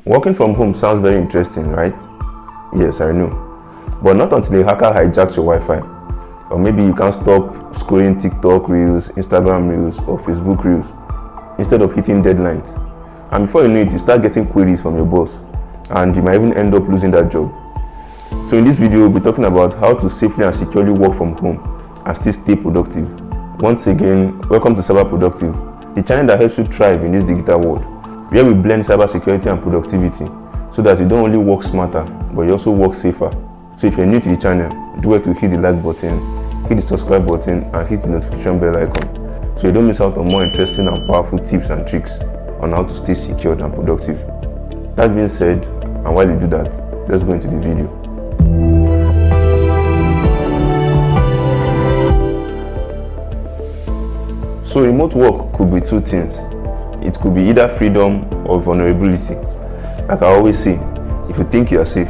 Working from home sounds very interesting, right? Yes, I know. But not until a hacker hijacks your Wi-Fi. Or maybe you can't stop scrolling TikTok Reels, Instagram Reels, or Facebook Reels instead of hitting deadlines. And before you know it, you start getting queries from your boss, and you might even end up losing that job. So in this video, we'll be talking about how to safely and securely work from home and still stay productive. Once again, welcome to CyberProductive, the channel that helps you thrive in this digital world, where we blend cybersecurity and productivity so that you don't only work smarter, but you also work safer. So if you're new to the channel, do well to hit the like button, hit the subscribe button, and hit the notification bell icon so you don't miss out on more interesting and powerful tips and tricks on how to stay secured and productive. That being said, and while you do that, let's go into the video. So remote work could be two things. It could be either freedom or vulnerability. Like I always say, if you think you are safe,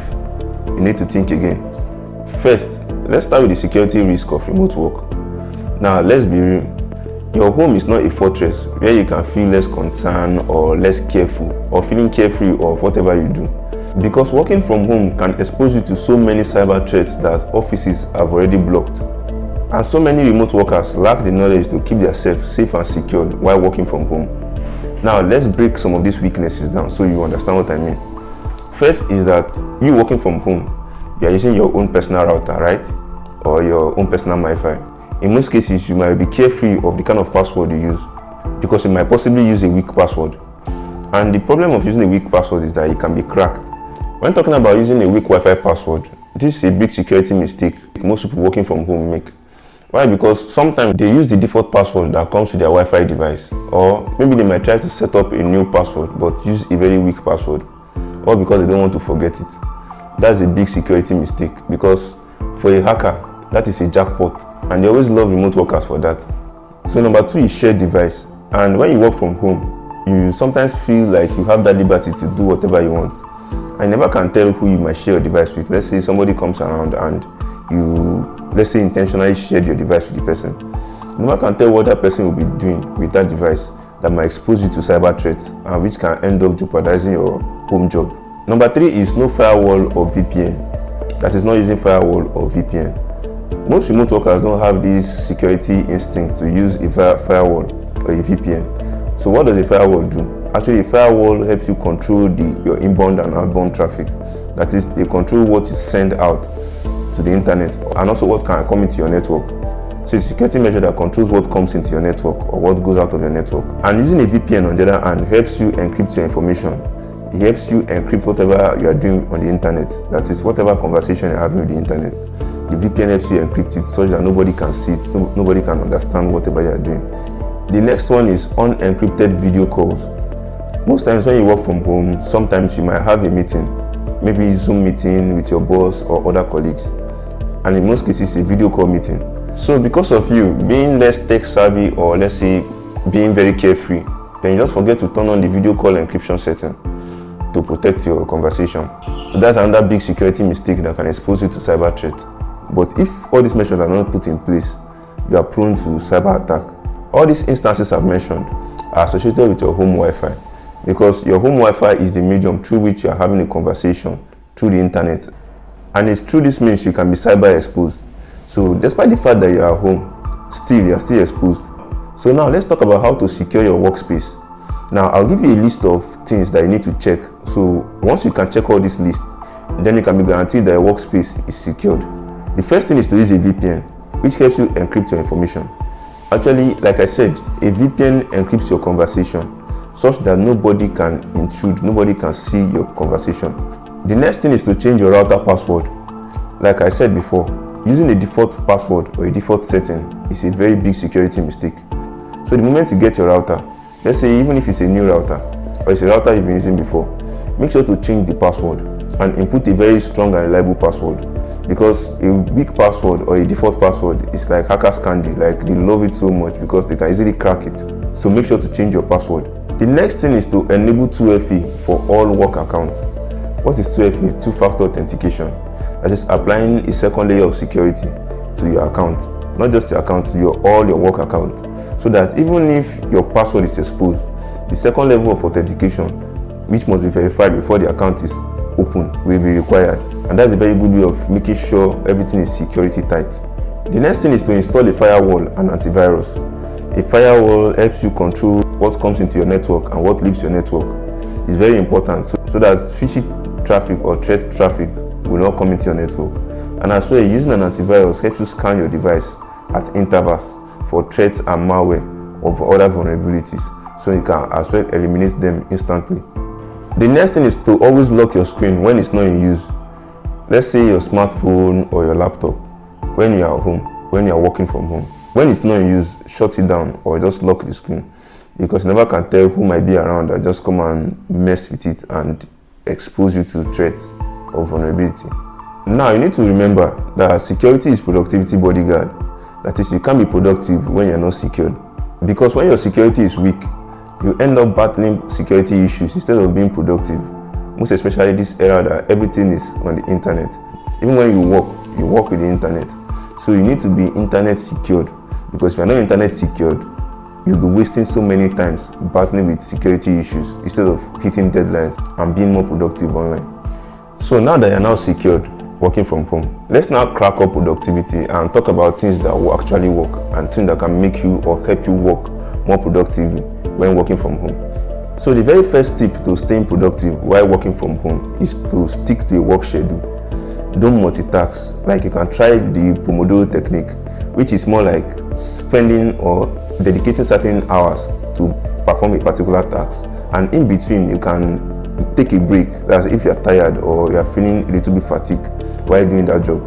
you need to think again. First, let's start with the security risk of remote work. Now, let's be real. Your home is not a fortress where you can feel less concerned or less careful or feeling carefree of whatever you do. Because working from home can expose you to so many cyber threats that offices have already blocked. And so many remote workers lack the knowledge to keep themselves safe and secured while working from home. Now, let's break some of these weaknesses down so you understand what I mean. First is that you working from home, you are using your own personal router, right? Or your own personal Wi-Fi. In most cases, you might be carefree of the kind of password you use because you might possibly use a weak password. And the problem of using a weak password is that it can be cracked. When talking about using a weak Wi-Fi password, this is a big security mistake most people working from home make. Why? Because sometimes they use the default password that comes with their Wi-Fi device, or maybe they might try to set up a new password but use a very weak password, or because they don't want to forget it. That's a big security mistake because for a hacker, that is a jackpot, and they always love remote workers for that. So number two is shared device. And when you work from home, you sometimes feel like you have that liberty to do whatever you want. I never can tell who you might share your device with. Let's say somebody comes around and you, let's say, intentionally shared your device with the person. You never can tell what that person will be doing with that device that might expose you to cyber threats and which can end up jeopardizing your home job. Number three is no firewall or VPN. That is, not using firewall or VPN. Most remote workers don't have this security instinct to use a firewall or a VPN. So what does a firewall do? Actually, a firewall helps you control your inbound and outbound traffic. That is, they control what you send out to the internet and also what can come into your network. So it's a security measure that controls what comes into your network or what goes out of your network. And using a VPN on the other hand helps you encrypt your information. It helps you encrypt whatever you are doing on the internet. That is, whatever conversation you're having with the internet. The VPN helps you encrypt it such that nobody can see it, nobody can understand whatever you are doing. The next one is unencrypted video calls. Most times when you work from home, sometimes you might have a meeting, maybe a Zoom meeting with your boss or other colleagues. And in most cases, a video call meeting. So because of you being less tech savvy, or let's say being very carefree, then you just forget to turn on the video call encryption setting to protect your conversation. So that's another big security mistake that can expose you to cyber threats. But if all these measures are not put in place, you are prone to cyber attack. All these instances I've mentioned are associated with your home Wi-Fi, because your home Wi-Fi is the medium through which you are having a conversation through the internet. And it's through this means you can be cyber exposed. So despite the fact that you are home, you are still exposed. So now let's talk about how to secure your workspace. Now I'll give you a list of things that you need to check. So once you can check all these lists, then you can be guaranteed that your workspace is secured. The first thing is to use a VPN, which helps you encrypt your information. Actually, like I said, a VPN encrypts your conversation such that nobody can intrude, nobody can see your conversation. The next thing is to change your router password. Like I said before, using a default password or a default setting is a very big security mistake. So the moment you get your router, let's say even if it's a new router or it's a router you've been using before, make sure to change the password and input a very strong and reliable password. Because a weak password or a default password is like hackers candy, like they love it so much because they can easily crack it. So make sure to change your password. The next thing is to enable 2FA for all work accounts. What is 2FA? Two-factor authentication. That is applying a second layer of security to your account, not just your account, to all your work account, so that even if your password is exposed, the second level of authentication which must be verified before the account is open, will be required. And that's a very good way of making sure everything is security tight. The next thing is to install a firewall and antivirus. A firewall helps you control what comes into your network and what leaves your network. It's very important so that phishing traffic or threat traffic will not come into your network. And as well, using an antivirus helps you scan your device at intervals for threats and malware of other vulnerabilities, so you can as well eliminate them instantly. The next thing is to always lock your screen when it's not in use. Let's say your smartphone or your laptop, when you are home, when you are working from home. When it's not in use, shut it down or just lock the screen, because you never can tell who might be around that just come and mess with it and expose you to threats or vulnerability. Now you need to remember that security is productivity bodyguard. That is, you can't be productive when you're not secured. Because when your security is weak, you end up battling security issues instead of being productive. Most especially this era that everything is on the internet. Even when you work with the internet. So you need to be internet secured. Because if you're not internet secured, you'll be wasting so many times battling with security issues instead of hitting deadlines and being more productive online. So now that you're now secured, working from home, let's now crack up productivity and talk about things that will actually work and things that can make you or help you work more productively when working from home. So the very first tip to staying productive while working from home is to stick to a work schedule. Don't multitask. Like, you can try the Pomodoro technique, which is more like spending or dedicating certain hours to perform a particular task, and in between you can take a break. That's if you're tired or you're feeling a little bit fatigued while doing that job.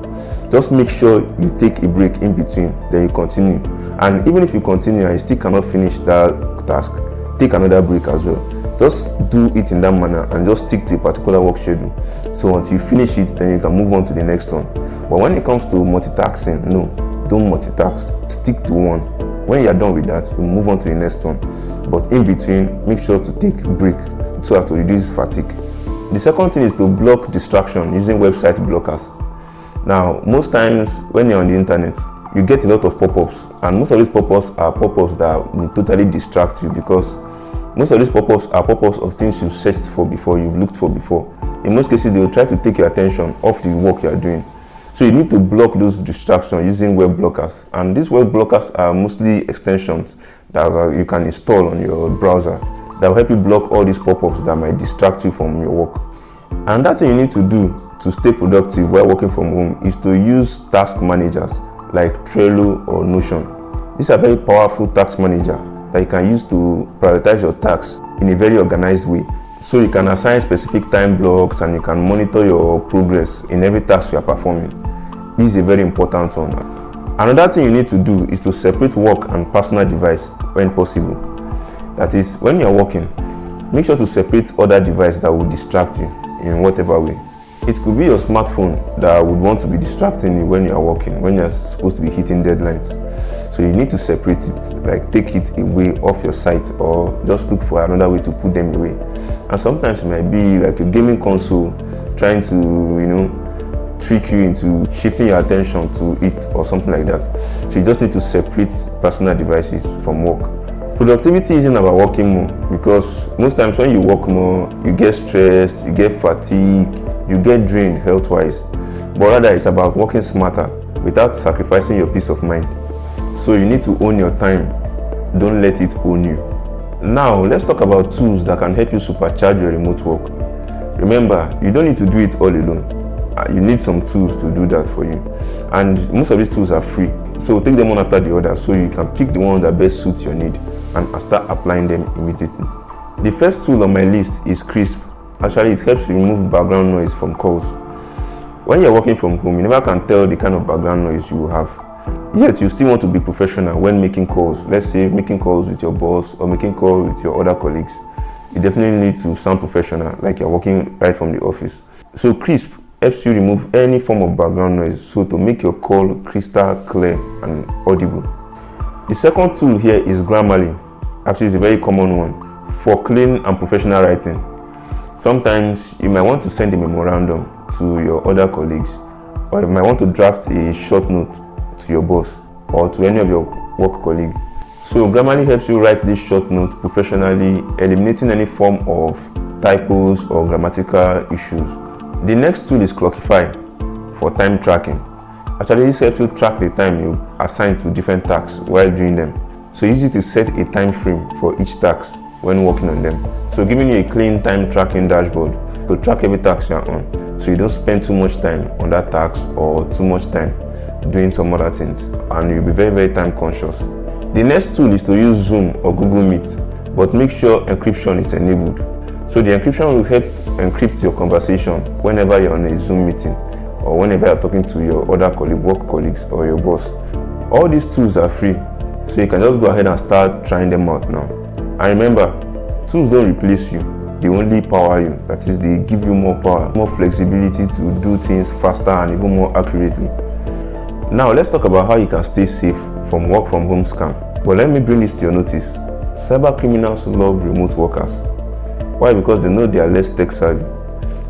Just make sure you take a break in between, then you continue. And even if you continue and you still cannot finish that task, take another break as well. Just do it in that manner and just stick to a particular work schedule. So until you finish it, then you can move on to the next one. But when it comes to multitasking, no, don't multitask. Stick to one. When you're done with that, you move on to the next one. But in between, make sure to take a break so as to reduce fatigue. The second thing is to block distraction using website blockers. Now, most times when you're on the internet, you get a lot of pop-ups, and most of these pop-ups are pop-ups that will totally distract you, because most of these pop-ups are pop-ups of things you've searched for before, you've looked for before. In most cases, they will try to take your attention off the work you're doing. So you need to block those distractions using web blockers. And these web blockers are mostly extensions that you can install on your browser that will help you block all these pop-ups that might distract you from your work. And that thing you need to do to stay productive while working from home is to use task managers like Trello or Notion. These are very powerful task managers that you can use to prioritize your tasks in a very organized way. So you can assign specific time blocks and you can monitor your progress in every task you are performing. This is a very important one. Another thing you need to do is to separate work and personal device when possible. That is, when you are working, make sure to separate other devices that will distract you in whatever way. It could be your smartphone that would want to be distracting you when you are working, when you are supposed to be hitting deadlines. So you need to separate it, like take it away off your site, or just look for another way to put them away. And sometimes it might be like a gaming console trying to, trick you into shifting your attention to it or something like that. So you just need to separate personal devices from work. Productivity isn't about working more, because most times when you work more, you get stressed, you get fatigued, you get drained health-wise. But rather, it's about working smarter without sacrificing your peace of mind. So you need to own your time. Don't let it own you. Now, let's talk about tools that can help you supercharge your remote work. Remember, you don't need to do it all alone. You need some tools to do that for you. And most of these tools are free. So take them one after the other so you can pick the one that best suits your need and start applying them immediately. The first tool on my list is Crisp. Actually, it helps remove background noise from calls. When you're working from home, you never can tell the kind of background noise you have. Yet you still want to be professional when making calls. Let's say making calls with your boss or making calls with your other colleagues. You definitely need to sound professional, like you're working right from the office. So Crisp helps you remove any form of background noise, so to make your call crystal clear and audible. The second tool here is Grammarly. Actually, it's a very common one for clean and professional writing. Sometimes you might want to send a memorandum to your other colleagues, or you might want to draft a short note to your boss or to any of your work colleagues. So Grammarly helps you write this short note professionally, eliminating any form of typos or grammatical issues. The next tool is Clockify for time tracking. Actually, this helps you track the time you assign to different tasks while doing them. So use it to set a time frame for each task when working on them. So giving you a clean time tracking dashboard to track every task you're on, so you don't spend too much time on that task or too much time doing some other things, and you'll be very time conscious. The next tool is to use Zoom or Google Meet, but make sure encryption is enabled. So the encryption will help encrypt your conversation whenever you're on a Zoom meeting or whenever you're talking to your other work colleagues or your boss. All these tools are free, so you can just go ahead and start trying them out now. And remember, tools don't replace you, they only power you. That is, they give you more power, more flexibility to do things faster and even more accurately. Now let's talk about how you can stay safe from work from home scam. But let me bring this to your notice. Cyber criminals love remote workers. Why? Because they know they are less tech savvy,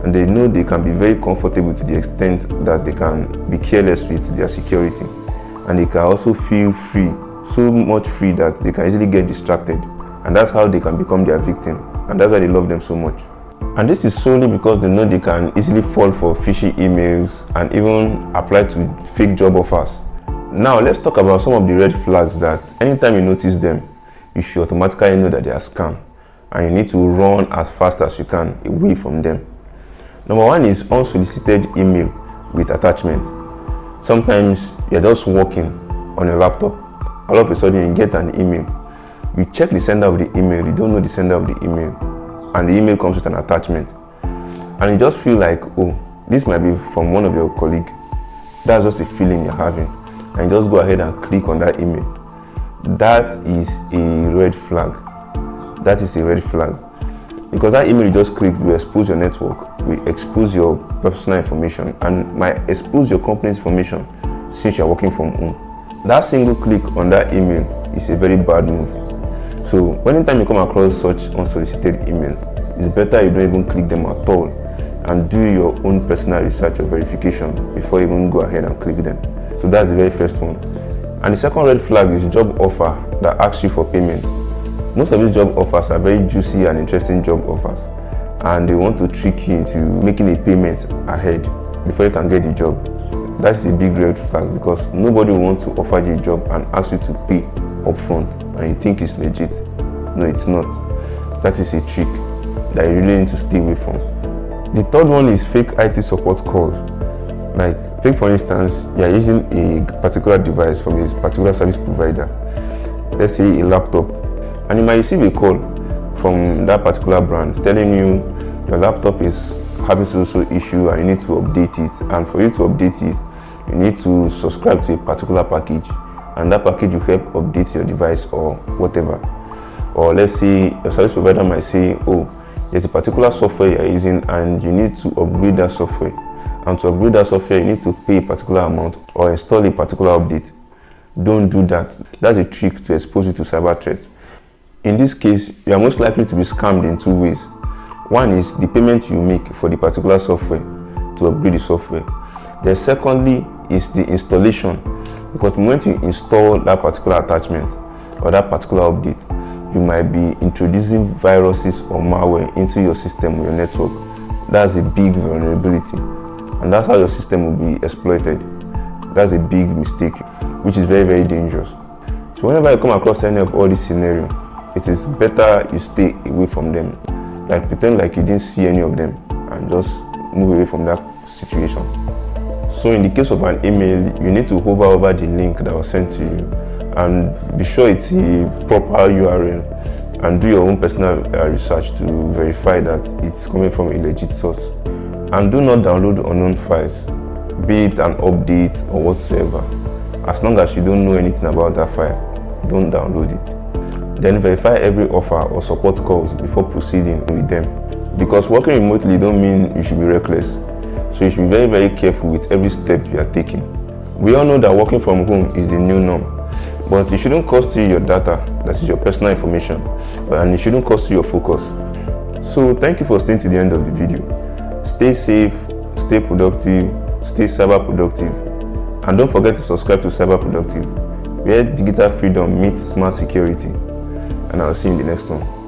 and they know they can be very comfortable to the extent that they can be careless with their security, and they can also feel free, so much free that they can easily get distracted, and that's how they can become their victim, and that's why they love them so much. And this is solely because they know they can easily fall for fishy emails and even apply to fake job offers. Now let's talk about some of the red flags that anytime you notice them, you should automatically know that they are scam, and you need to run as fast as you can away from them. Number one is unsolicited email with attachment. Sometimes you're just working on a laptop, all of a sudden you get an email. You check the sender of the email, you don't know the sender of the email, and the email comes with an attachment. And you just feel like, oh, this might be from one of your colleagues. That's just the feeling you're having. And you just go ahead and click on that email. That is a red flag. That is a red flag. Because that email you just click will expose your network, will expose your personal information, and might expose your company's information since you're working from home. That single click on that email is a very bad move. So anytime you come across such unsolicited email, it's better you don't even click them at all and do your own personal research or verification before you even go ahead and click them. So that's the very first one. And the second red flag is job offer that asks you for payment. Most of these job offers are very juicy and interesting job offers, and they want to trick you into making a payment ahead before you can get the job. That's a big red flag, because nobody will want to offer you a job and ask you to pay upfront and you think it's legit. No, it's not. That is a trick that you really need to stay away from. The third one is fake IT support calls. Like, take for instance, you are using a particular device from a particular service provider, let's say a laptop, and you might receive a call from that particular brand telling you your laptop is having so issue and you need to update it, and for you to update it you need to subscribe to a particular package, and that package will help update your device or whatever. Or let's say your service provider might say, oh, there's a particular software you're using and you need to upgrade that software, and to upgrade that software you need to pay a particular amount or install a particular update. Don't do that. That's a trick to expose you to cyber threats. In this case, you are most likely to be scammed in two ways. One is the payment you make for the particular software to upgrade the software. Then secondly is the installation, because the moment you install that particular attachment or that particular update, you might be introducing viruses or malware into your system or your network. That's a big vulnerability, and that's how your system will be exploited. That's a big mistake, which is very dangerous. So whenever you come across any of all these scenarios, it is better you stay away from them. Like, pretend like you didn't see any of them and just move away from that situation. So in the case of an email, you need to hover over the link that was sent to you and be sure it's a proper URL, and do your own personal research to verify that it's coming from a legit source. And do not download unknown files, be it an update or whatsoever. As long as you don't know anything about that file, don't download it. Then verify every offer or support calls before proceeding with them, because working remotely don't mean you should be reckless. So you should be very careful with every step you are taking. We all know that working from home is the new norm, but it shouldn't cost you your data, that is your personal information, and it shouldn't cost you your focus. So thank you for staying to the end of the video. Stay safe, stay productive, stay cyber productive, and don't forget to subscribe to CyberProductive, where digital freedom meets smart security. And I'll see you in the next one.